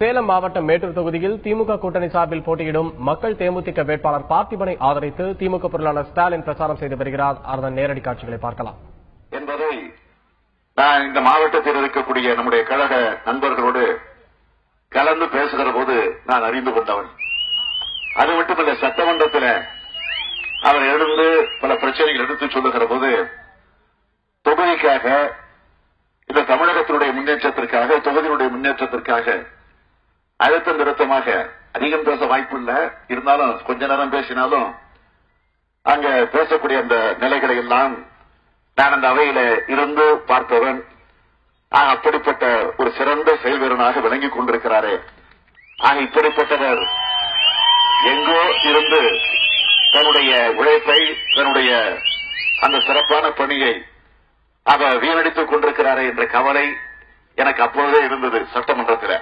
சேலம் மாவட்டம் மேட்டூர் தொகுதியில் திமுக கூட்டணி சார்பில் போட்டியிடும் மக்கள் தேமுதிக வேட்பாளர் பார்த்திபனை ஆதரித்து திமுக பொருளாளர் ஸ்டாலின் பிரச்சாரம் செய்து வருகிறார். அதன் நேரடி காட்சிகளை பார்க்கலாம். என்பதை நான் இந்த மாவட்டத்தில் இருக்கக்கூடிய நம்முடைய கழக நண்பர்களோடு கலந்து பேசுகிற போது நான் அறிந்து கொண்டவன். அது மட்டுமல்ல, சட்டமன்றத்தில் அவர் எழுந்து பல பிரச்சனைகள் எடுத்துச் சொல்லுகிற போது தொகுதிக்காக, இந்த தமிழகத்தினுடைய முன்னேற்றத்திற்காக, தொகுதியினுடைய முன்னேற்றத்திற்காக அழுத்தம் நிறுத்தமாக அதிகம் பேச வாய்ப்பில்லை. இருந்தாலும் கொஞ்ச நேரம் பேசினாலும் அங்க பேசக்கூடிய அந்த நிலைகளை எல்லாம் நான் அந்த அவையில இருந்து பார்த்தவன். அப்படிப்பட்ட ஒரு சிறந்த செயல்வீரனாக விளங்கிக் கொண்டிருக்கிறாரே. இப்படிப்பட்டவர் எங்கோ இருந்து தன்னுடைய உழைப்பை, தன்னுடைய அந்த சிறப்பான பணியை அவர் வீணடித்துக் கொண்டிருக்கிறாரே என்ற கவலை எனக்கு அப்போதே இருந்தது சட்டமன்றத்தில்.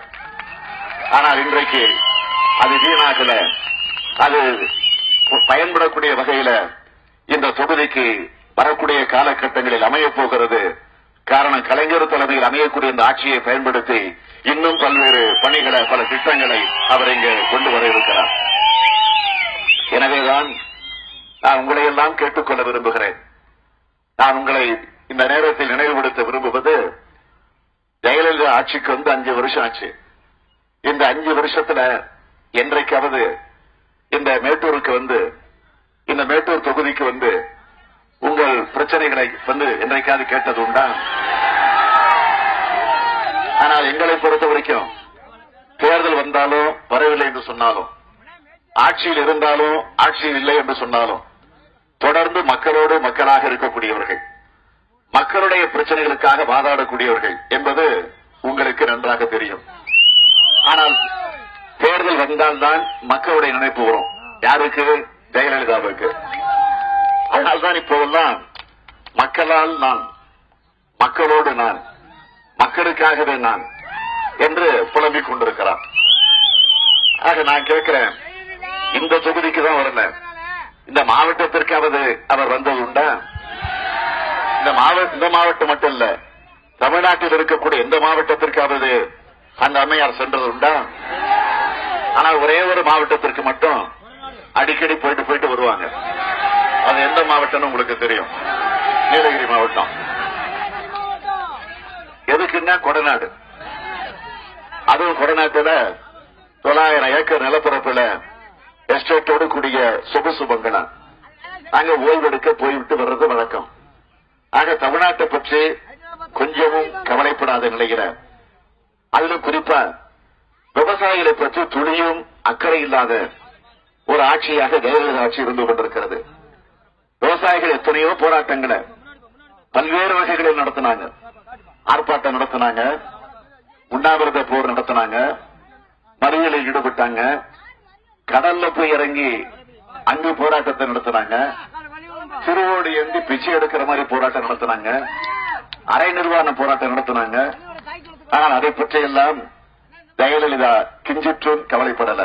ஆனால் இன்றைக்கு அது வீணாகல, அது பயன்படக்கூடிய வகையில இந்த தொகுதிக்கு வரக்கூடிய காலகட்டங்களில் அமையப் போகிறது. காரணம், கலைஞர் தலைமையில் அமையக்கூடிய இந்த ஆட்சியை பயன்படுத்தி இன்னும் பல்வேறு பணிகளை, பல திட்டங்களை அவர் இங்கு கொண்டு வர இருக்கிறார். எனவேதான் நான் உங்களை எல்லாம் கேட்டுக்கொள்ள விரும்புகிறேன். நான் உங்களை இந்த நேரத்தில் நினைவுபடுத்த விரும்புவது, ஜெயலலிதா ஆட்சிக்கு 5 வருஷம் ஆச்சு. இந்த 5 வருஷத்துல என்றைக்காவது இந்த மேட்டூருக்கு இந்த மேட்டூர் தொகுதிக்கு உங்கள் பிரச்சனைகளை என்றைக்காவது கேட்டது உண்டா? ஆனால் எங்களை பொறுத்த வரைக்கும் தேர்தல் வந்தாலும் வரவில்லை என்று சொன்னாலும், ஆட்சியில் இருந்தாலும் ஆட்சியில் இல்லை என்று சொன்னாலும், தொடர்ந்து மக்களோடு மக்களாக இருக்கக்கூடியவர்கள், மக்களுடைய பிரச்சனைகளுக்காக வாதாடக்கூடியவர்கள் என்பது உங்களுக்கு நன்றாக தெரியும். ஆனால் தேர்தல் வந்தால்தான் மக்களுடைய நினைப்பு வரும். யாருக்கு? ஜெயலலிதாவுக்கு. அதனால்தான் இப்போதெல்லாம் மக்களால் நான், மக்களோடு நான், மக்களுக்காகவே நான் என்று புலம்பிக் கொண்டிருக்கிறார். ஆக நான் கேட்கிறேன், இந்த தொகுதிக்கு தான் வரல, இந்த மாவட்டத்திற்காவது அவர் வந்தது உண்டா? இந்த மாவட்டம் மட்டும் இல்ல, தமிழ்நாட்டில் இருக்கக்கூடிய எந்த மாவட்டத்திற்காவது அந்த அம்மையார் சென்றது உண்டா? ஆனால் ஒரே ஒரு மாவட்டத்திற்கு மட்டும் அடிக்கடி போயிட்டு வருவாங்க. அது எந்த மாவட்டம் உங்களுக்கு தெரியும்? நீலகிரி மாவட்டம். எதுக்குன்னா கொடநாடு. அதுவும் கொடநாட்டுல 900 ஏக்கர் நிலப்பரப்புல எஸ்டேட்டோடு கூடிய சொகுசு பங்களா. அங்க ஓய்வெடுக்க போய்விட்டு வர்றது வழக்கம். ஆக தமிழ்நாட்டை பற்றி கொஞ்சமும் கவலைப்படாத நிலையில, அதிலும் குறிப்பா விவசாயிகளை பற்றி துளியும் அக்கறை இல்லாத ஒரு ஆட்சியாக ஜெயலலிதா ஆட்சி இருந்து கொண்டிருக்கிறது. விவசாயிகள் எத்தனையோ போராட்டங்களை பல்வேறு வகைகளில் நடத்தினாங்க. ஆர்ப்பாட்டம் நடத்தினாங்க, உண்ணாவிரத போர் நடத்தினாங்க, மறியலில் ஈடுபட்டாங்க, கடல்ல போய் இறங்கி அங்கு போராட்டத்தை நடத்தினாங்க, திருவோடு ஏந்தி பிச்சை எடுக்கிற மாதிரி போராட்டம் நடத்தினாங்க, அரை நிர்வாண போராட்டம் நடத்தினாங்க. ஆனால் அதை பற்றியெல்லாம் ஜெயலலிதா கிஞ்சிற்றும் கவலைப்படல.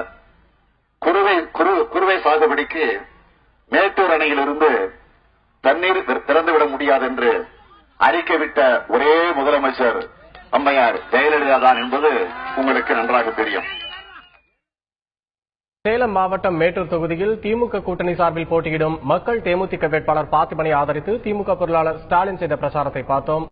குறுவை சாகுபடிக்கு மேட்டூர் அணையிலிருந்து தண்ணீர் திறந்துவிட முடியாது என்று அறிக்கை விட்ட ஒரே முதலமைச்சர் அம்மையார் ஜெயலலிதா தான் என்பது உங்களுக்கு நன்றாக தெரியும். சேலம் மாவட்டம் மேட்டூர் தொகுதியில் திமுக கூட்டணி சார்பில் போட்டியிடும் மக்கள் தேமுதிக வேட்பாளர் பார்த்திபனை ஆதரித்து திமுக பொருளாளர் ஸ்டாலின் செய்த பிரச்சாரத்தை பார்த்தோம்.